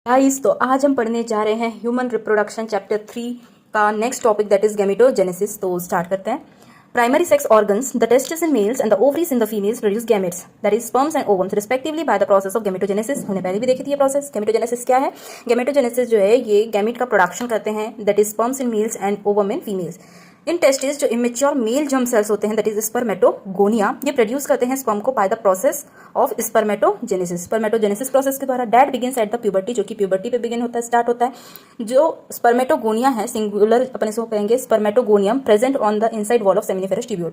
Guys, तो आज हम पढ़ने जा रहे हैं ह्यूमन रिप्रोडक्शन चैप्टर 3 का next topic that is gametogenesis. तो स्टार्ट करते हैं। Primary sex organs, the testis in males and the ovaries in the females produce gametes that is sperms and ovums respectively by the process of gametogenesis. हमने पहले भी देखी थी ये process. Gametogenesis क्या है? गैमेटोजेनेसिस जो है ये गैमेट का प्रोडक्शन करते हैं that is sperms in males and ovum in females. In testis जो इमेच्योर मेल जर्म सेल्स होते हैं दैट इज स्पर्मेटोगोनिया, ये प्रोड्यूस करते हैं स्पर्म को bye the process of spermatogenesis. Spermatogenesis process के द्वारा that begins at the puberty, जो कि प्यूबर्टी पे बिगिन होता है, स्टार्ट होता है। जो स्पर्मेटोगोनिया है, सिंगुलर अपन इसको कहेंगे spermatogonium, present on the inside wall of seminiferous tubule.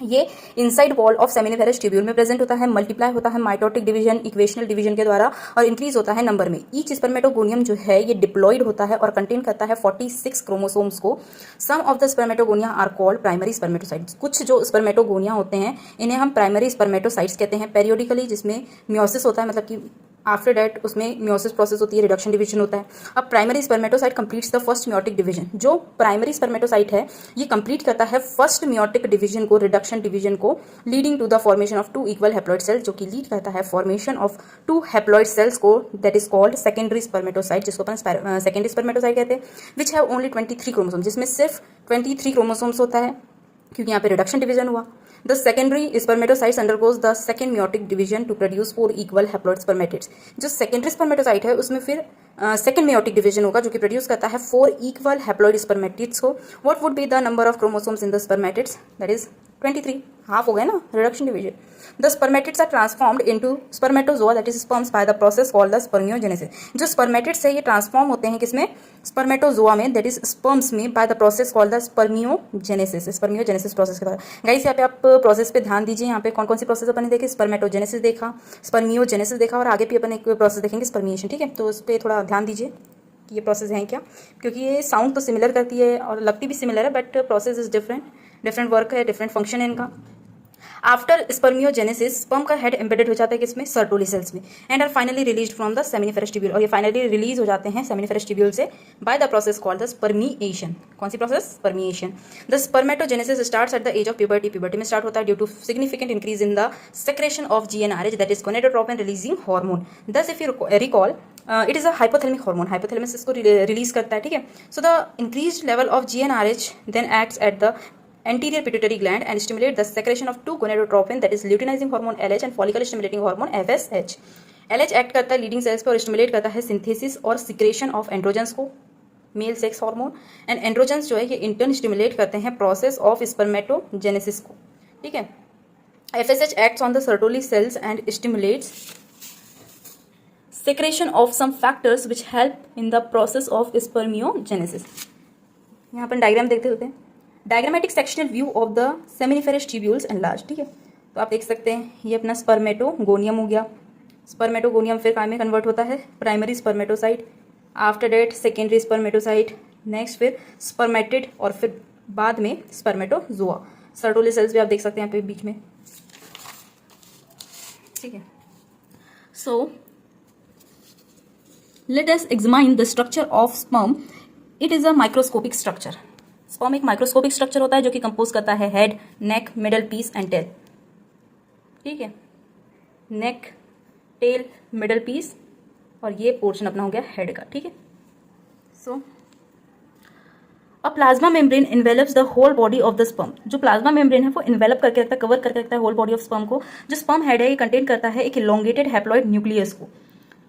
ये inside wall of seminiferous tubule में प्रेजेंट होता है, मल्टीप्लाई होता है माइटोटिक डिवीजन, इक्वेशनल डिवीजन के द्वारा, और इंक्रीज होता है नंबर में। ईच स्पर्मेटोगोनियम जो है ये डिप्लॉइड होता है और कंटेन करता है 46 क्रोमोसोम्स को। Some of the spermatogonia are called primary spermatocytes. कुछ जो स्पर्मेटोगोनिया होते हैं इन्हें हम प्राइमरी स्पर्मेटोसाइट्स कहते हैं। पेरियोडिकली जिसमें म्योसिस होता है, मतलब कि आफ्टर डेट उसमें म्योसिस प्रोसेस होती है, रिडक्शन डिवीजन होता है। अब primary spermatocyte completes the first meiotic division. जो प्राइमरी स्पर्मेटोसाइट है ये कंप्लीट करता है फर्स्ट म्योटिक डिवीजन को, रिडक्शन डिवीजन को, leading to the formation of 2 equal haploid cells, जो कि लीड करता है फॉर्मेशन ऑफ 2 हैप्लॉइड सेल्स को, that is called secondary spermatocyte, जिसको अपन सेकेंडरी स्पर्मेटोसाइट कहते हैं। विच हैव ओनली 23 क्रोमोसोम, जिसमें सिर्फ 23 क्रोमोसोम्स होता है, क्योंकि यहाँ पे रिडक्शन डिवीजन हुआ। The secondary spermatocytes undergoes the second meiotic division to produce 4 equal haploid spermatids। जो secondary spermatocyte है उसमें फिर second meiotic division होगा, जो कि produce करता है 4 equal haploid spermatids को। What would be the number of chromosomes in the spermatids? That is 23, half हो गया ना, reduction division. The spermatids are transformed into spermatozoa that is sperms by the process called the spermiogenesis. जो spermatids है ये transform होते हैं किसमें? Spermatozoa में, दैट इज स्पर्म्स में, by the process called the spermiogenesis. Spermiogenesis process के द्वारा। गाइस यहाँ पे आप प्रोसेस पे ध्यान दीजिए। यहाँ पे कौन कौन सी प्रोसेस अपन ने देखे? स्पर्मेटोजेनेसिस देखा, स्पर्मियोजेनेसिस देखा, और आगे भी अपन एक प्रोसेस देखेंगे स्पर्मिएशन। ठीक है, तो उस पर थोड़ा ध्यान दीजिए कि ये प्रोसेस है क्या, क्योंकि ये साउंड तो सिमिलर करती है और लगती भी सिमिलर है, but process is different, different work है, डिफरेंट फंक्शन है इनका। आफ्टर स्पर्मियोजेनेसिस स्पर्म का हेड एम्बेडेड हो जाता है किसमें? सर्टोली सेल्स में, and are finally released from the seminiferous tubule, और ये फाइनली रिलीज हो जाते हैं सेमिनिफेरस ट्यूब्यूल से by the process called the spermiation. कौन सी process? Spermiation. The spermatogenesis starts at the age of puberty. Puberty में स्टार्ट होता है due to significant increase in the secretion of GnRH, that is gonadotropin releasing hormone. Thus if you recall it is a hypothalamic hormone, hypothalamus इसको release करता है। ठीक है, so the increase level of GnRH then acts at the anterior pituitary gland and stimulate the secretion of 2 gonadotropin, that is luteinizing hormone LH and follicle stimulating hormone FSH। LH act करता है leading sales पर और stimulate करता है synthesis और secretion of androgens को, male sex hormone, and androgens जो है ये इंटर्न स्टिमुलेट करते हैं प्रोसेस ऑफ स्पर्मेटोजेनेसिस को। ठीक है, FSH acts on the Sertoli cells and stimulates secretion of some factors which help in the process of spermiogenesis। यहाँ पर डायग्राम देखते होते हैं। Diagrammatic sectional view of the seminiferous tubules and large. ठीक है, तो आप देख सकते हैं ये अपना स्पर्मेटोगोनियम हो गया। स्पर्मेटोगोनियम फिर काय में कन्वर्ट होता है? Primary spermatocyte, after that secondary spermatocyte, next फिर स्पर्मेटिड, और फिर बाद में स्पर्मेटोजोआ। सर्टोली सेल्स भी आप देख सकते हैं यहाँ पे बीच में। ठीक है, so let us examine the structure of sperm. It is a microscopic structure. Sperm एक माइक्रोस्कोपिक स्ट्रक्चर होता है जो कि कंपोज करता है head, neck, middle piece and tail. ठीक है, नेक, टेल, मिडल पीस, और ये पोर्शन अपना हो गया हेड का। ठीक है, so a plasma membrane envelops the whole body of the sperm. जो प्लाज्मा मेम्ब्रेन है वो इन्वेलप करके रखता है, कवर करके रखता है होल बॉडी ऑफ स्पर्म को। जो स्पर्म हेड है ये कंटेन करता है एक इलोंगेटेड हैप्लॉइड न्यूक्लियस को,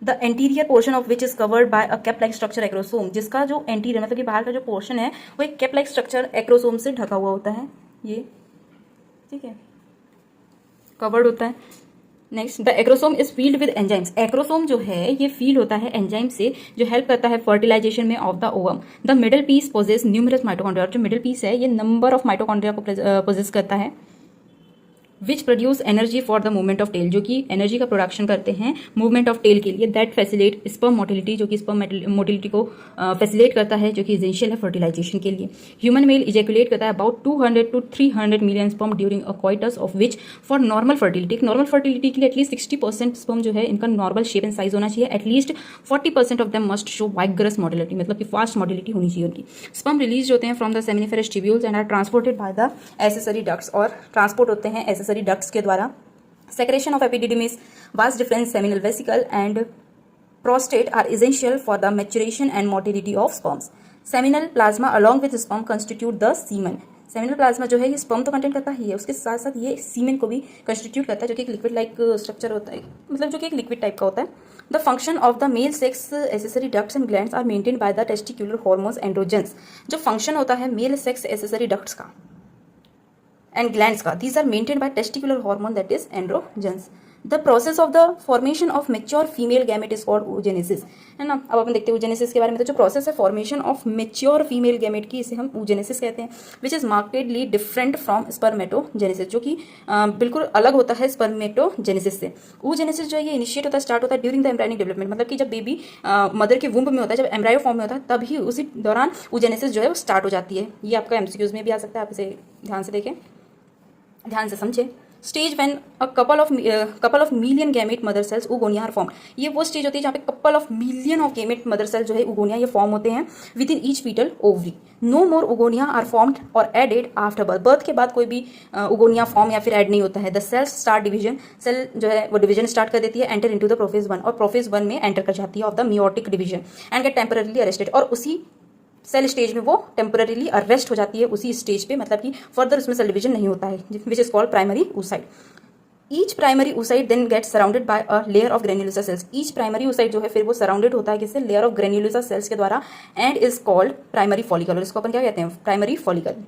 the anterior portion of which is covered by a cap like structure acrosome. जिसका जो एंटीरियर मतलब कि बाहर का जो पोर्शन है वो एक कैप लाइक स्ट्रक्चर एक्रोसोम से ढका हुआ होता है, ये। ठीक है, कवर्ड होता है। Next, the acrosome is field with enzymes. Acrosome जो है ये फील्ड होता है एंजाइम से, जो हेल्प करता है फर्टिलाइजेशन में of the ovum. The middle piece possesses numerous mitochondria. जो मिडल पीस है ये नंबर ऑफ माइटोकॉन्ड्रिया को पोजेस करता है, which produce energy for the movement of tail. जो कि एनर्जी का प्रोडक्शन करते हैं मूवमेंट ऑफ टेल के लिए। दैट फैसिलेट स्पर्म मोटिलिटी, जो कि स्पर्म मोटिलिटी को फैसिलेट करता है, जो कि एसेंशियल है फर्टिलाइजेशन के लिए। ह्यूमन मेल इजैकुलेट करता है about 200 to 300 million sperm during a coitus, of which for normal fertility. Normal fertility के लिए एटलीस्ट 60% स्पर्म जो है इनका नॉर्मल शेप एंड साइज होना चाहिए। At least 40% of them must show vigorous motility, मतलब कि फास्ट मोटिलिटी होनी चाहिए उनकी। स्पर्म रिलीज होते हैं from the seminiferous tubules and are transported by the accessory ducts, और ट्रांसपोर्ट होते हैं डक्ट्स के द्वारा। Secretion of epididymis, vas deferens seminal vesicle and prostate are essential for the maturation and motility of sperms. Seminal plasma along with sperm constitute the semen. Seminal plasma जो है ये sperm तो content करता ही है, उसके साथ साथ ये सीमेन को भी कंस्टिट्यूट करता है, जो कि एक लिक्विड लाइक स्ट्रक्चर होता है, मतलब जो कि एक लिक्विड टाइप का होता है. The function of the male sex accessory ducts and glands are maintained by the testicular hormones androgens. जो फंक्शन होता है मेल सेक्स एसेसरी डक्ट्स का एंड ग्लैंड्स का, these are maintained by testicular hormone that is androgens. The process of the formation of mature female gamete is called oogenesis, है ना. अब अपन देखते हैं oogenesis के बारे में. तो जो प्रोसेस है formation of mature female gamete की, इसे हम oogenesis कहते हैं, which is markedly different from spermatogenesis, जो कि बिल्कुल अलग होता है स्पर्मेटोजेनेसिस से. oogenesis जो है ये इनिशिएट होता है, स्टार्ट होता है ड्यूरिंग द एम्ब्रायनिक डेवलपमेंट, मतलब कि जब बेबी मदर के वुम्ब में होता है, जब एम्ब्रायो फॉर्म में होता है, तभी उसी दौरान oogenesis जो है वो स्टार्ट हो जाती है. ये आपका एमसीक्यूज में भी आ सकता है, आप इसे ध्यान से देखें, ध्यान से समझे. Stage when a couple of million gamete mother cells oogonia are form. ये वो स्टेज होती है जहाँ पे couple of million of gamete mother cell जो है oogonia ये फॉर्म होते हैं within each fetal ovary. No more oogonia are formed और एडेड आफ्टर बर्थ. बर्थ के बाद कोई भी oogonia फॉर्म या फिर ऐड नहीं होता है. The cells start division, cell जो है वो डिवीजन स्टार्ट कर देती है, एंटर इनटू द प्रोफेज 1, और प्रोफेज 1 में एंटर कर जाती है of the meiotic division and get temporarily arrested. और उसी सेल स्टेज में वो टेम्पररीली अरेस्ट हो जाती है उसी स्टेज पे, मतलब कि फर्दर उसमें सेल डिवीजन नहीं होता है, which is called primary oocyte. Each primary oocyte then get surrounded by a layer of granulosa cells. Each primary oocyte जो है फिर वो सराउंडेड होता है किससे, लेयर ऑफ ग्रेन्युलोसा सेल्स के द्वारा, and is called primary follicle. और इसको अपन क्या कहते हैं, primary follicle.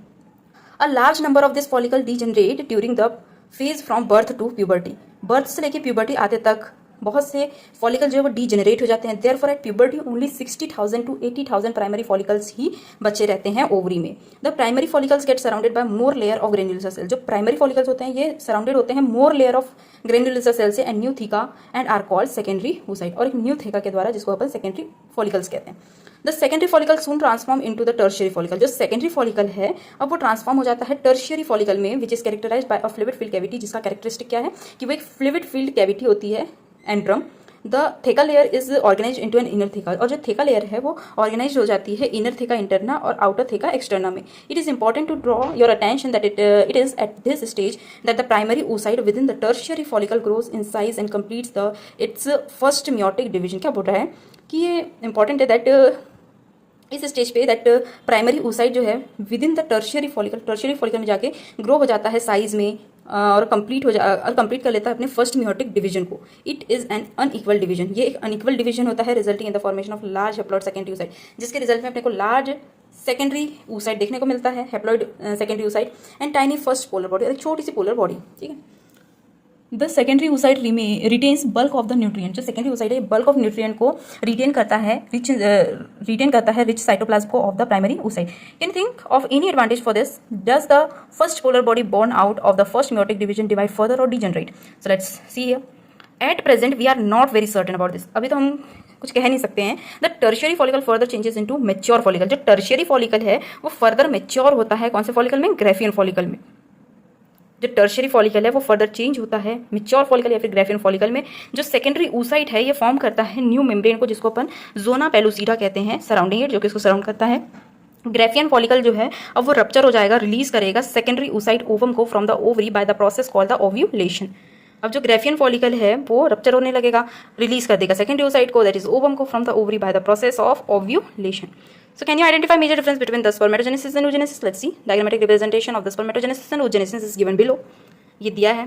A large number of this follicle degenerate during the phase from birth to puberty. Birth से लेके प्यूबर्टी आते तक बहुत से फॉलिकल जो है वो डीजेनरेट हो जाते हैं. Therefore at puberty only 60,000 to 80,000 primary follicles ही बचे रहते हैं ओवरी में. The primary follicles get surrounded by more layer of granulosa cell. जो प्राइमरी फॉलिकल्स होते हैं ये सराउंडेड होते हैं more layer of granulosa cell से, and new theca and are called secondary oocyte. और एक न्यू थीका के द्वारा, जिसको अपन सेकेंडरी फॉलिकल्स कहते हैं. The secondary follicle soon transform into the tertiary follicle. जो सेकेंडरी फॉलिकल है अब वो ट्रांसफॉर्म हो जाता है टर्शियरी फॉलिकल में, which is characterized by a fluid field cavity. जिसका कैरेक्टरिस्टिक क्या है कि वो एक फ्लूइड फील्ड कैविटी होती है, antrum. The theca layer is organize into an inner theca. और जो थेका लेयर है वो ऑर्गेनाइज हो जाती है इनर थेका इंटरना और आउटर थेका एक्सटर्ना में. It is important to draw your attention that it is at this stage that the primary oocyte within the tertiary follicle grows in size and completes the its first meiotic division. क्या बोल रहा है कि ये important है that इस stage पे that primary oocyte जो है with in the tertiary follicle में जाके ग्रो हो जाता है साइज में, और कंप्लीट कर लेता है अपने फर्स्ट म्योटिक डिवीजन को. It is an unequal division. ये एक अनइक्वल डिवीजन होता है resulting in the formation of large haploid secondary oocyte, जिसके रिजल्ट में अपने को लार्ज सेकेंडरी oocyte देखने को मिलता है, haploid secondary oocyte and tiny first polar body, एक छोटी सी पोलर बॉडी. ठीक है. The secondary oocyte retains bulk of the nutrient. जो सेकेंडरी oocyte है बल्क ऑफ न्यूट्रिएंट को रिटेन करता है रिच साइटोप्लाज्म को of the primary oocyte. Can think of any advantage for this. Does the first polar body born out of the first meiotic division divide further और degenerate. So let's see here. At present we are not very certain about this. अभी तो हम कुछ कह नहीं सकते हैं. The tertiary follicle further changes into mature follicle. जो टर्शियरी फॉलिकल है वो फर्दर मेच्योर होता है कौन से फॉलिकल में, ग्राफियन फॉलिकल में. जो टर्शियरी फॉलिकल है वो फर्दर चेंज होता है मेच्योर फॉलिकल या फिर ग्राफियन फॉलिकल में. जो सेकेंडरी oocyte है ये फॉर्म करता है न्यू मेम्ब्रेन को, जिसको अपन जोना पेलुसिडा कहते हैं, सराउंडिंग इट, जो कि इसको सराउंड करता है. ग्राफियन फॉलिकल जो है अब वो रप्चर हो जाएगा, रिलीज करेगा सेकेंडरी oocyte ओवम को from the ovary bye the process called the ovulation. अब जो ग्राफियन फॉलिकल है वो रप्चर होने लगेगा, रिलीज कर देगा सेकेंडरी oocyte को, दैट इज ओवम को, from the ovary bye the process of ovulation. So can you identify major difference between the spermatogenesis and oogenesis? Let's see. Diagrammatic representation of the spermatogenesis and oogenesis is given below. ये दिया है.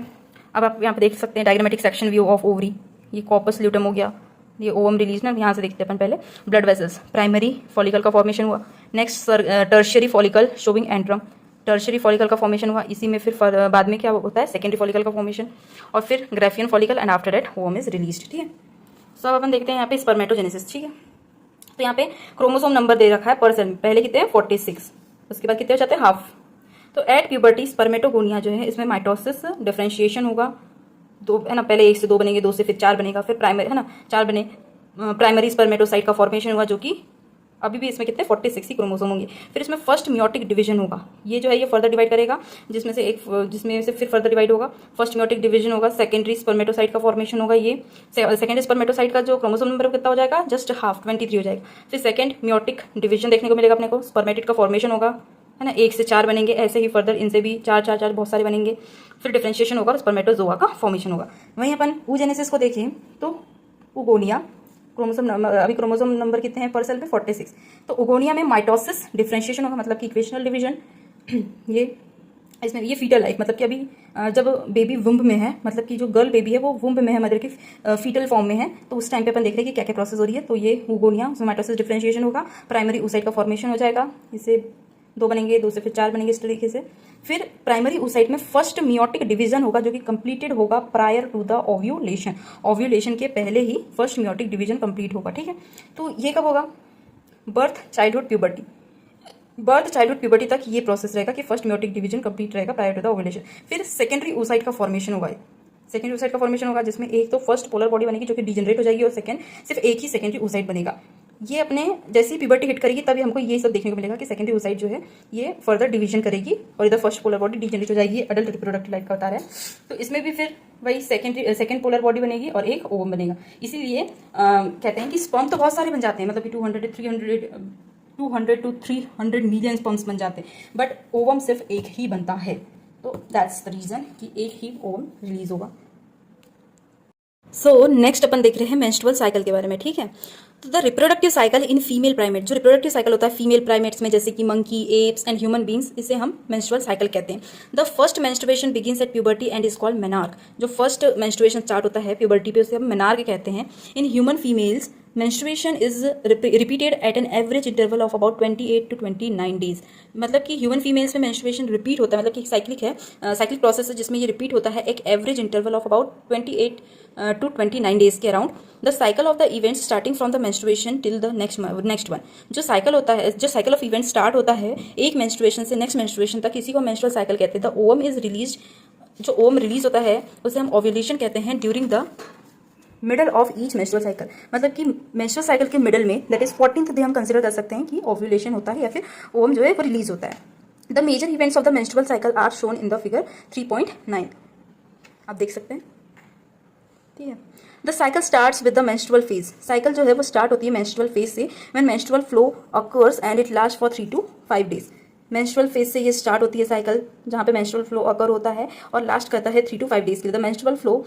अब आप यहाँ पे देख सकते हैं diagrammatic section view of ovary. ये कॉर्पस ल्यूटम हो गया, ये ओवम रिलीज ना, यहाँ से देखते हैं अपन पहले. ब्लड वेसल्स, प्राइमरी फॉलिकल का फॉर्मेशन हुआ. Next tertiary follicle showing antrum. Tertiary follicle का फॉर्मेशन हुआ, इसी में फिर बाद में क्या होता है, सेकेंडरी फॉलिकल का फॉर्मेशन, और फिर Graafian follicle, and after that ovum is released. ठीक है. सो अब अपन देखते हैं यहाँ पे स्पर्मेटोजेनेसिस. ठीक है. तो यहाँ पे क्रोमोसोम नंबर दे रखा है पर सेल. पहले कितने हैं 46, उसके बाद कितने हो जाते हैं हाफ. तो एट प्यूबर्टी स्पर्मेटोगोनिया जो है इसमें माइटोसिस डिफरेंशिएशन होगा. 2 है ना, पहले 1 से 2 बनेंगे, 2 से फिर 4 बनेगा, फिर प्राइमरी है ना 4 बने, प्राइमरी स्पर्मेटोसाइट का फॉर्मेशन हुआ, जो कि अभी भी इसमें कितने 46 ही क्रोमोसोम होंगे. फिर इसमें फर्स्ट म्योटिक डिवीजन होगा. ये जो है ये फर्दर डिवाइड करेगा, जिसमें से फिर फर्दर डिवाइड होगा. फर्स्ट म्योटिक डिवीजन होगा, सेकेंडरी स्पर्मेटोसाइट का फॉर्मेशन होगा. ये सेकेंडरी स्पर्मेटोसाइट का जो क्रोमोसोम नंबर कितना हो जाएगा, जस्ट हाफ 23 हो जाएगा. फिर सेकेंड म्योटिक डिवीजन देखने को मिलेगा अपने को, स्पर्मेटिड का फॉर्मेशन होगा, है ना, 1 से 4 बनेंगे, ऐसे ही फर्दर इनसे भी 4 बहुत सारे बनेंगे. फिर डिफरेंशिएशन होगा, स्पर्मेटोजोआ का फॉर्मेशन होगा. वहीं अपन oogenesis को देखें तो oogonia क्रोमोसोम नंबर, अभी क्रोमोसोम नंबर कितने हैं पर सेल पे 46। तो ओगोनिया में माइटोसिस डिफरेंशिएशन होगा, मतलब कि इक्वेशनल डिवीजन। ये इसमें ये फीटल लाइफ, मतलब कि अभी जब बेबी वुम्ब में है, मतलब कि जो गर्ल बेबी है वो वुम्ब में है, मदर की फीटल फॉर्म में है, तो उस टाइम पे अपन देख रहे हैं कि क्या क्या प्रोसेस हो रही है। तो ये ओगोनिया, उसमें माइटोसिस डिफरेंशिएशन होगा, प्राइमरी oocyte का फॉर्मेशन हो जाएगा, इससे 2 बनेंगे, 2 से फिर 4 बनेंगे, इस तरीके से। फिर प्राइमरी oocyte में फर्स्ट मियोटिक डिवीजन होगा जो कि कंप्लीटेड होगा prior to the ovulation. Ovulation के पहले ही फर्स्ट मियोटिक डिवीजन कंप्लीट होगा, ठीक है। तो ये कब होगा? Birth, childhood, puberty. Birth, childhood, puberty तक ये प्रोसेस रहेगा कि फर्स्ट मियोटिक डिवीजन कंप्लीट रहेगा प्रायर टू द ओव्यूलेशन। फिर सेकेंडरी oocyte का फॉर्मेशन होगा। सेकेंडरी oocyte का फॉर्मेशन होगा जिसमें एक तो फर्स्ट पोलर बॉडी बनेगी जो कि डिजनरेट हो जाएगी, और सेकंड सिर्फ एक ही सेकेंडरी oocyte बनेगा। ये अपने जैसी प्यूबर्टी हिट करेगी तभी हमको ये सब देखने को मिलेगा कि सेकेंडरी oocyte जो है ये फर्दर डिवीजन करेगी और इधर फर्स्ट पोलर बॉडी डिजनरेट हो जाएगी। अडल्ट रिप्रोडक्टिव लाइफ का बता रहा है। तो इसमें भी फिर वही सेकेंड पोलर बॉडी बनेगी और एक ओवम बनेगा। इसीलिए कहते हैं कि स्पर्म तो बहुत सारे बन जाते हैं, मतलब कि 200 to 300 मिलियन स्पर्म्स बन जाते हैं, बट ओवम सिर्फ एक ही बनता है। तो दैट्स द रीजन कि एक ही ओवम रिलीज होगा। सो नेक्स्ट अपन देख रहे हैं मेंस्ट्रुअल साइकिल के बारे में, ठीक है। तो the reproductive cycle in female primate, जो रिप्रोडक्टिव साइकिल होता है फीमेल प्राइमेट्स में, जैसे कि monkey, apps and human beings, इसे हम मेंस्ट्रुअल साइकिल कहते हैं। The first menstruation begins at puberty and is called menarche. जो फर्स्ट मेंस्ट्रुएशन स्टार्ट होता है प्यूबर्टी पे, उसे हम मेनार्क कहते हैं। In human females menstruation is repeated at an average interval of about 28 to 29 days। मतलब कि ह्यूमन फीमेल्स में menstruation रिपीट होता है, मतलब कि साइक्लिक है, साइक्लिक प्रोसेस है जिसमें ये रिपीट होता है एक average interval of about 28 to 29 days के around. The cycle of the event starting from the menstruation till the next one. जो साइकिल होता है, जो साइकिल ऑफ इवेंट स्टार्ट होता है एक मेंस्ट्रुएशन से नेक्स्ट मेंस्ट्रुएशन तक, इसी को मेंस्ट्रुअल साइकिल कहते हैं। द ओवम इज रिलीज, जो ओवम रिलीज होता है उसे हम ओव्यूलेशन कहते हैं during the middle of each menstrual cycle. मतलब कि मेंस्ट्रुअल साइकिल के मिडल में, दैट इज 14th डे, हम कंसिडर कर सकते हैं कि ओव्यूलेशन होता है या फिर ओवम जो है वो रिलीज होता है। The major events of the menstrual cycle are shown in the figure 3.9, आप देख सकते हैं, ठीक है। The cycle starts with the menstrual phase. Cycle जो है वो स्टार्ट होती है मेंस्ट्रुअल फेज से, when menstrual flow occurs and it last for 3 to 5 days. मेंस्ट्रुअल फेज से ये स्टार्ट होती है साइकिल, जहाँ पे मेंस्ट्रुअल फ्लो अकर होता है और लास्ट करता है 3 to 5 डेज के लिए। The menstrual flow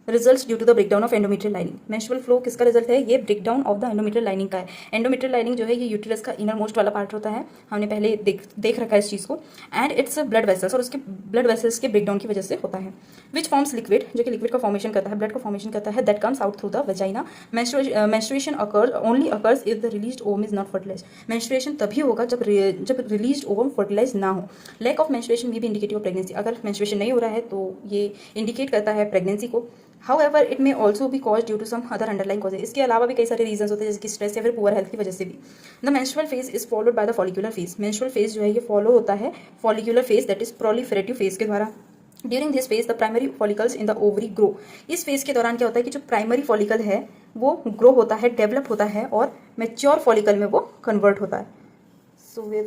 results due to the breakdown of endometrial lining. Menstrual flow किसका रिजल्ट है? ये breakdown of the endometrial lining का है। एंडोमेट्रियल लाइनिंग जो है ये यूट्रस का इनर मोस्ट वाला पार्ट होता है, हमने पहले देख रखा है इस चीज़ को। एंड इट्स ब्लड वेसल्स, और उसके ब्लड वेसल्स के ब्रेकडाउन की वजह से होता है। विच फॉर्म्स लिक्विड, जो कि लिक्विड का फॉर्मेशन करता है, ब्लड का फॉर्मेशन करता है, that comes out through the vagina. Menstruation only occurs if the released ovum is not fertilize. Menstruation तभी होगा जब रिलीज्ड ओवम फर्टिलाइज ना हो। Lack of menstruation may be indicative of pregnancy. अगर मेंस्ट्रुएशन नहीं हो रहा है तो ये इंडिकेट करता है प्रेगनेंसी को। However, it may also be caused due to some other underlying causes। इसके अलावा भी कई सारे रीजंस होते हैं, जैसे कि स्ट्रेस या फिर पुअर हेल्थ की वजह से भी। The menstrual phase is followed by the follicular phase. Menstrual phase जो है ये फॉलो होता है follicular phase, that is proliferative phase के द्वारा। During this phase the primary follicles in the ovary grow. इस फेज के दौरान क्या होता है कि जो प्राइमरी फॉलिकल है वो ग्रो होता है, डेवलप होता है और मेच्योर फॉलिकल में वो कन्वर्ट होता है। So we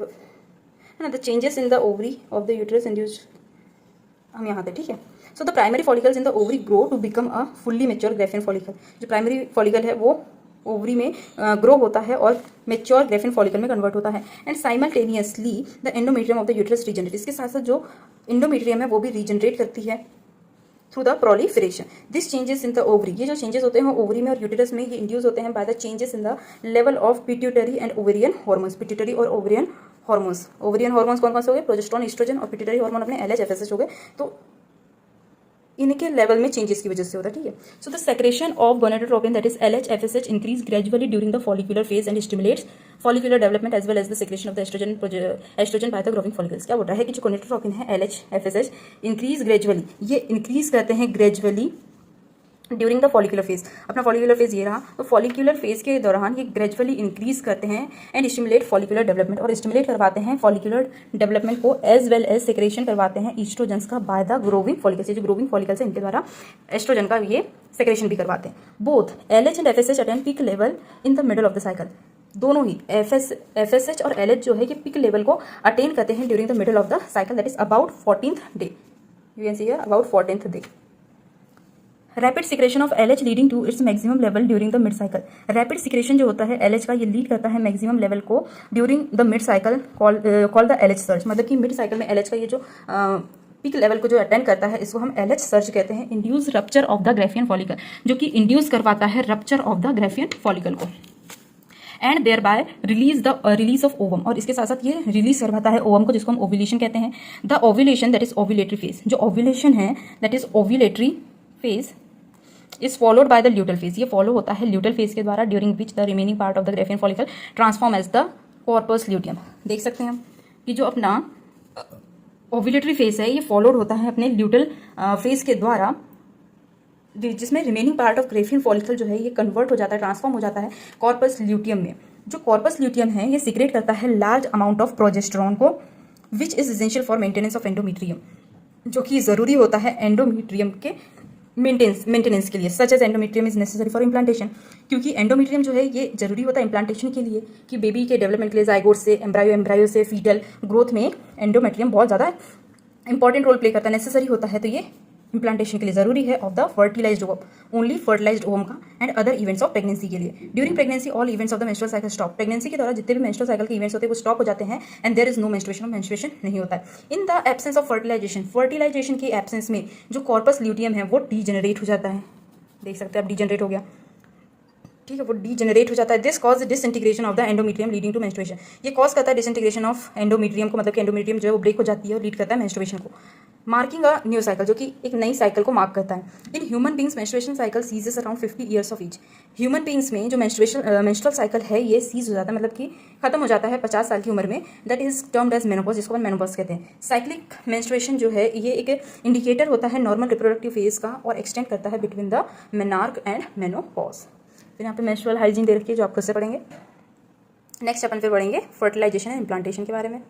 the changes in the ovary of the uterus induced, हम यहाँ थे, ठीक है। So the primary follicles in the ovary grow to become a fully mature graafian follicle. जो प्राइमरी फॉलिकल है वो ओवरी में ग्रो होता है और मेच्योर ग्रेफिन फॉलिकल में कन्वर्ट होता है। And simultaneously the endometrium of the uterus regenerate. इसके साथ साथ जो एंडोमेट्रियम है वो भी रीजनरेट करती है through the proliferation. This changes in the ovary, ये जो चेंजेस होते हैं ओवरी में और यूटेरस में, ये इंड्यूस होते हैं by the changes in the level of pituitary and ovarian hormones. Pituitary और ओवेरियन हार्मोन्स, ओवेरियन हार्मोन्स कौन कौन से हो गए? प्रोजेस्टेरोन, एस्ट्रोजन, और पिट्यूटरी हार्मोन अपने LH FSH हो गए। तो इनके लेवल में चेंजेस की वजह से होता है, ठीक है। So the secretion of gonadotropin, that is LH FSH, increase gradually during the follicular phase and stimulates follicular development as well as the secretion of the estrogen by the growing follicles. क्या बोल रहा है कि जो gonadotropin है LH FSH increase gradually, ये increase करते हैं gradually during the follicular phase. अपना फॉलिकुलर फेज ये रहा, तो फॉलिकुलर फेज के दौरान ये ग्रेजुअली इंक्रीज करते हैं एंड स्टिमुलेट फॉलिकुलर डेवलपमेंट, और स्टिमुलेट करवाते हैं फॉलिकुलर डेवलपमेंट को, एज वेल एज सेक्रेशन करवाते हैं ईस्ट्रोजन्स का बाय द ग्रोविंग फॉलिकल्स। ये जो ग्रोविंग फॉलिकल्स है इनके द्वारा एस्ट्रोजन का ये सेक्रेशन भी करवाते हैं। Both LH and FSH attain peak level in the middle of the cycle. दोनों ही FSH और LH जो है ये पीक लेवल को अटेन करते हैं during the middle of the cycle, that is about 14th day. You can see here about 14th day. Rapid secretion of LH leading to its maximum level during the mid cycle. Rapid secretion जो होता है LH का, ये lead करता है maximum level को during the mid cycle, call the LH surge. मतलब कि मिड साइकिल में LH का ये जो पीक लेवल को जो अटेंड करता है इसको हम LH सर्ज कहते हैं, induce rupture of the Graafian follicle, जो कि इंड्यूस करवाता है rupture of the Graafian follicle को, and thereby release of ovum, और इसके साथ साथ ये रिलीज करवाता है ओवम को, जिसको हम ओव्यूलेशन कहते हैं। The ovulation that is ovulatory phase, जो ओव्यूलेशन है that is ovulatory phase is followed by the luteal phase, ये फॉलो होता है ल्यूटल फेज के द्वारा, during which the remaining part of the Graafian follicle transform as the corpus luteum. देख सकते हैं हम कि जो अपना ओव्यूलेटरी फेज है ये फॉलोड होता है अपने ल्यूटल फेज के द्वारा, जिसमें remaining part of Graafian follicle जो है ये कन्वर्ट हो जाता है, ट्रांसफॉर्म हो जाता है कॉर्पस ल्यूटियम में। जो कॉर्पस ल्यूटियम है ये सीक्रेट करता है लार्ज अमाउंट ऑफ प्रोजेस्टेरॉन को, which is essential for maintenance of endometrium, जो कि जरूरी होता है एंडोमेट्रियम के मेंटेनेंस के लिए। Such as endometrium is necessary for implantation, क्योंकि एंडोमेट्रियम जो है ये जरूरी होता है इम्प्लांटेशन के लिए, कि बेबी के डेवलपमेंट के लिए जाइगोट से एम्ब्रायो से फीटल ग्रोथ में एंडोमेट्रियम बहुत ज़्यादा इंपॉर्टेंट रोल प्ले करता है, नेसेसरी होता है, तो ये इम्प्लांटेशन के लिए जरूरी है of the fertilized ovum, only fertilized ovum का, and other events of pregnancy के लिए। During pregnancy all events of the menstrual cycle stop, pregnancy के दौरान जितने भी मेंस्ट्रुअल साइकिल के इवेंट्स होते हैं वो स्टॉप हो जाते हैं, and there is no menstruation नहीं होता है। In the absence of fertilization की एब्सेंस में जो कॉर्पस ल्यूटियम है वो डीजेनरेट हो जाता है, देख सकते हैं आप डीजेनरेट हो गया, ठीक है, वो डीजेनरेट हो जाता है। This cause disintegration of the endometrium leading to menstruation, ये कॉज करता है डिसइंटीग्रेशन ऑफ एंडोमेट्रियम को, मतलब कि एंडोमेट्रियम जो है वो ब्रेक हो जाती है और लीड करता है मेंस्ट्रुएशन को। मार्किंग अ न्यू साइकिल, जो कि एक नई साइकिल को मार्क करता है। In human beings menstruation cycle ceases around 50 years of age, human beings में जो मेंस्ट्रुअल साइकिल है ये सीज हो जाता है, मतलब कि खत्म हो जाता है 50 साल की उम्र में, that is termed as menopause, जिसको हम मेनोपॉज कहते हैं। साइक्लिक मेंस्ट्रुएशन जो है ये एक इंडिकेटर होता है नॉर्मल रिप्रोडक्टिव फेज का, और एक्सटेंड करता है between the menarche and menopause. फिर यहाँ पे मेंस्ट्रुअल हाइजीन दे रखी है जो आप खुद से पढ़ेंगे। नेक्स्ट अपन फिर पढ़ेंगे फर्टिलाइजेशन एंड इम्प्लांटेशन के बारे में।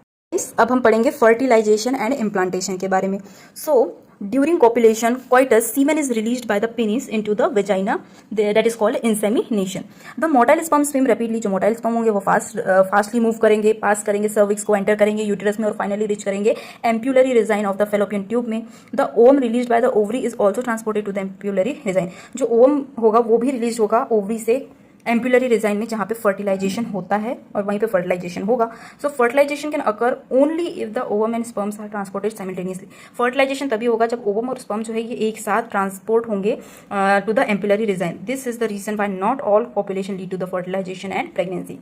अब हम पढ़ेंगे फर्टिलाइजेशन एंड इम्प्लांटेशन के बारे में। So during copulation coitus semen is released by the penis into the vagina, that is called insemination. The motile sperm swim rapidly, जो मोटाइल स्पर्म होंगे वो फास्टली मूव करेंगे, पास करेंगे, सर्विक्स को एंटर करेंगे यूटेरस में, और फाइनली रीच करेंगे ampullary region of the fallopian tube में। The ovum release by the ovary is also transported to the ampullary region, जो ओवम होगा वो भी रिलीज होगा ओवरी से एम्पुलरी रिजाइन में, जहाँ पे फर्टिलाइजेशन होता है और वहीं पे फर्टिलाइजेशन होगा। So fertilization can occur only if the ovum and sperms are transported simultaneously. Fertilization तभी होगा जब ओवम और स्पर्म जो है ये एक साथ ट्रांसपोर्ट होंगे to the ampullary region. This is the reason why not all population lead to the fertilization and pregnancy.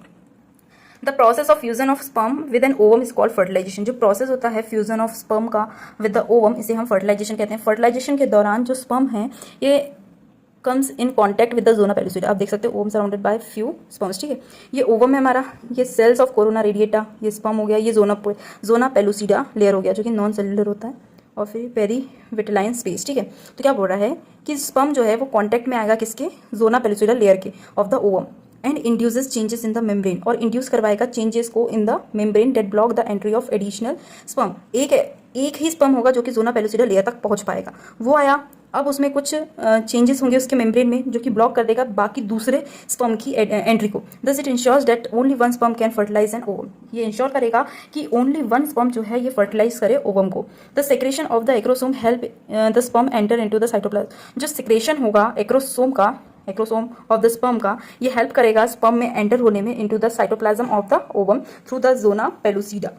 The process of fusion of sperm with an ovum is called fertilization, जो process होता है fusion of sperm का with the ovum, इसे हम fertilisation कहते हैं। Fertilisation के दौरान जो स्पर्म है ये comes in contact with the zona pellucida, आप देख सकते हो ovum surrounded by few sperms, ठीक है। ये ओवम है हमारा, ये सेल्स ऑफ कोरोना रेडिएटा, ये स्पर्म हो गया, ये जोना पेलुसिडा लेयर हो गया जो कि नॉन सेलुलर होता है, और फिर पेरी विटलाइन स्पेस, ठीक है। तो क्या बोल रहा है कि स्पर्म जो है वो कॉन्टैक्ट में आएगा किसके, जोना पेलुसिडा लेयर के of the ovum, and induces changes in the membrane, और इंड्यूस करवाएगा चेंजेस को in the membrane that block the entry of additional sperm. एक ही स्पर्म होगा जो कि जोना पेलुसिडा लेयर तक पहुंच पाएगा, वो आया, अब उसमें कुछ चेंजेस होंगे उसके मेम्ब्रेन में जो कि ब्लॉक कर देगा बाकी दूसरे स्पर्म की एंट्री को। Thus it ensures that only one sperm can fertilize an ovum, ये इंश्योर करेगा कि ओनली वन स्पर्म जो है ये फर्टिलाइज करे ओवम को। The secretion of the acrosome help the sperm enter into the cytoplasm, जो सेक्रेशन होगा एक्रोसोम ऑफ द स्पर्म का, ये हेल्प करेगा स्पर्म में एंटर होने में into the cytoplasm of the ovum through the zona pellucida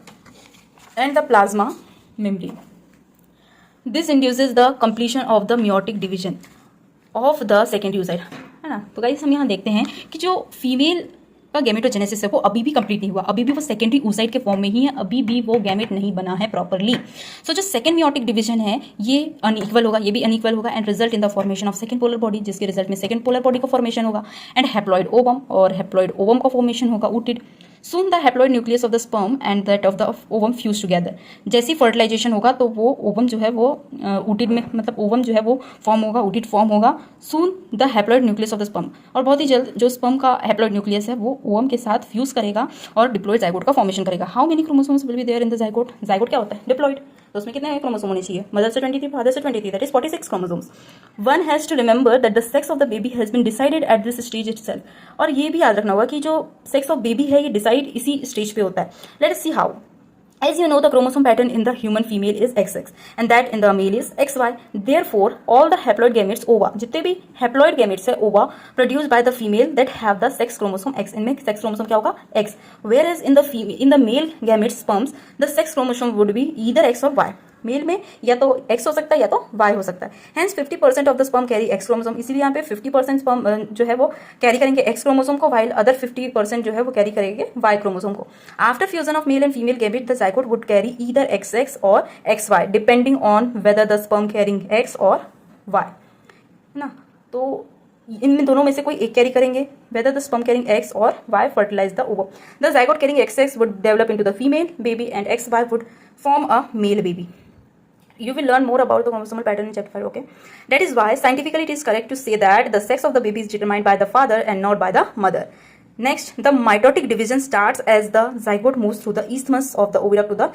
and the plasma membrane. This induces the completion of the meiotic division of the secondary oocyte, है ना। तो guys हम यहाँ देखते हैं कि जो फीमेल का गैमेटोजेनेसिस है वो अभी भी कंप्लीट नहीं हुआ, अभी भी वो सेकेंडरी oocyte के फॉर्म में ही है, अभी भी वो गैमेट नहीं बना है प्रॉपरली। सो जो सेकेंड मियोटिक डिवीजन है ये अनइक्वल होगा, ये भी अनइक्वल होगा, and result in the formation of second polar body, जिसके रिजल्ट में सेकेंड पोलर बॉडी का फॉर्मेशन होगा, एंड हैप्लॉइड ओवम, और हैप्लॉइड ओवम का फॉर्मेशन होगा ootid. Soon the haploid nucleus of the sperm and that of the ovum fuse together. जैसी fertilisation होगा तो वो ओवम जो है वो ऊटिड में, मतलब ओवम जो है वो फॉर्म होगा, ऊटिड फॉर्म होगा। Soon the haploid nucleus of the sperm, और बहुत ही जल्द जो स्पर्म का हैप्लॉइड न्यूक्लियस है वो ओवम के साथ फ्यूज करेगा और डिप्लॉइड जाइगोट का फॉर्मेशन करेगा। How many chromosomes will be there in the zygote, zygote क्या होता है, डिप्लॉइड, तो उसमें कितने क्रोमोसोम होने चाहिए, मदर से 23, फादर से 23, that is 46 chromosomes. One has to remember that the sex of the baby has been decided at this stage itself, और ये भी याद रखना होगा कि जो सेक्स ऑफ बेबी है ये डिसाइड इसी स्टेज पे होता है। Let us see how. As you know, the chromosome pattern in the human female is XX and that in the male is XY. Therefore, all the haploid gametes ova, जितने भी haploid gametes है ova produced by the female that have the sex chromosome X, इनमें sex chromosome क्या होगा X. Whereas in the male gametes sperms, the sex chromosome would be either X or Y. Male में या तो x हो सकता है या तो वाई हो सकता है। Hence 50% of the sperm carry x chromosome, इसीलिए यहाँ पे 50% स्पर्म जो है वो कैरी करेंगे एक्स क्रोमोसोम को, वाइल अदर 50% जो है वो कैरी करेंगे वाई क्रोमोसोम को। After fusion of male and female gamete the zygote would carry either XX और XY depending on whether the sperm carrying x और वाई, है ना। तो इनमें दोनों में से कोई एक कैरी करेंगे, whether the sperm carrying X or Y fertilize the ovum. The zygote carrying XX would develop into the female baby and XY would form a male baby. You will learn more about the chromosomal pattern in chapter 5, okay? That is why scientifically it is correct to say that the sex of the baby is determined by the father and not by the mother. Next, the mitotic division starts as the zygote moves through the isthmus of the oviduct to the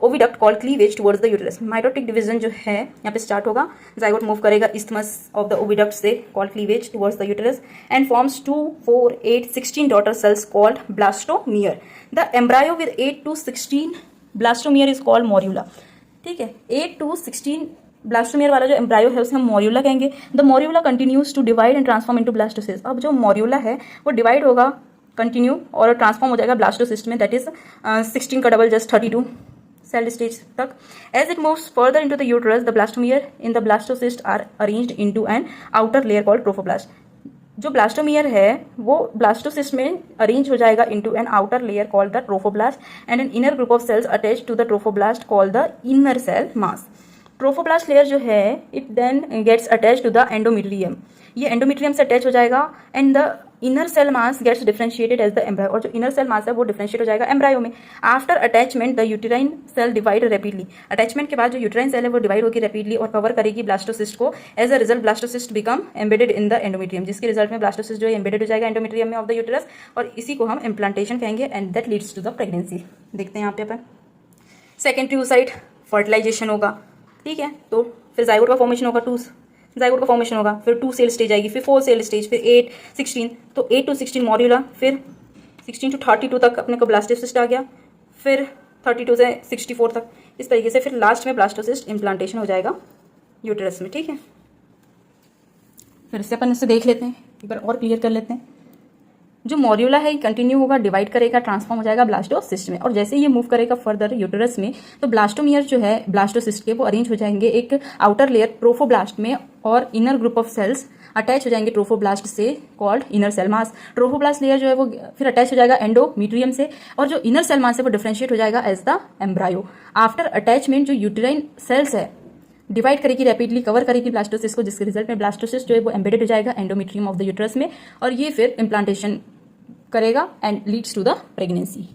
oviduct called cleavage towards the uterus. Mitotic division जो है यहाँ पे start होगा, zygote move करेगा isthmus of the oviduct से called cleavage towards the uterus and forms 2, 4, 8, 16 daughter cells called blastomere. The embryo with 8 to 16 blastomere is called morula. ठीक है, 8 to 16 blastomere वाला जो एम्ब्रायो है उसे हम मॉर्यूला कहेंगे। The morula continues to divide and transform into blastocyst. अब जो मॉर्यूला है वो डिवाइड होगा कंटिन्यू और ट्रांसफॉर्म हो जाएगा ब्लास्टोसिस्ट में, दैट इज 16 का डबल जस्ट 32 सेल स्टेज तक। As it moves further into the uterus the blastomere in the blastocyst are arranged into an outer layer called trophoblast. जो ब्लास्टोमियर है वो ब्लास्टोसिस्ट में अरेंज हो जाएगा into an outer layer called the trophoblast and an inner group of cells attach to the trophoblast called the inner cell mass. Trophoblast layer जो है it then gets attach to the endometrium, ये endometrium से attach हो जाएगा and the inner cell mass gets differentiated as the embryo, और जो inner cell मास है वो डिफरेंशिएट हो जाएगा एम्ब्रायो में। After attachment the uterine cell divide rapidly. Attachment के बाद जो यूटेराइन सेल है वो डिवाइड होगी रैपिडली और कवर करेगी ब्लास्टोसिस्ट को। As a result blastocyst become embedded in the endometrium, जिसके रिजल्ट में ब्लास्टोसिस्ट जो है एम्बेडेड हो जाएगा एंडोमेट्रियम में ऑफ द यूटेरस, और इसी को हम इम्प्लांटेशन कहेंगे and that leads to the pregnancy. देखते हैं यहाँ पे अपन सेकेंडरी oocyte फर्टिलाइजेशन होगा, ठीक है। तो फिर जाइगोट का फॉर्मेशन होगा, जाइगोट का फॉर्मेशन होगा, फिर 2 सेल स्टेज आएगी, फिर 4 सेल स्टेज, फिर 8, 16, तो 8 to 16 मॉर्यूला, फिर 16 to 32 तक अपने को ब्लास्टोसिस्ट आ गया, फिर 32 से 64 तक, इस तरीके से फिर लास्ट में ब्लास्टोसिस्ट इम्प्लांटेशन हो जाएगा यूटेरस में, ठीक है। फिर से अपन इसे देख लेते हैं, एक बार और क्लियर कर लेते हैं। जो मॉर्यूला है कंटिन्यू होगा, डिवाइड करेगा, ट्रांसफॉर्म हो जाएगा ब्लास्टोसिस्ट में, और जैसे ये मूव करेगा फर्दर यूटेरस में तो ब्लास्टोमियर जो है ब्लास्टोसिस्ट के वो अरेंज हो जाएंगे एक आउटर लेयर ट्रोफोब्लास्ट में और inner group of cells attach हो जाएंगे ट्रोफोब्लास्ट से called inner cell mass. Trophoblast layer जो है वो फिर अटैच हो जाएगा एंडोमेट्रियम से, और जो इनर सेल मास है वो डिफरेंशिएट हो जाएगा as the embryo. After attachment जो यूटेराइन सेल्स है डिवाइड करेगी रैपिडली, कवर करेगी ब्लास्टोसिस्ट को, जिसके रिजल्ट में ब्लास्टोसिस्ट जो है वो एम्बेडेड हो जाएगा एंडोमेट्रियम ऑफ द यूटेरस में, और ये फिर इम्प्लांटेशन करेगा and leads to the pregnancy.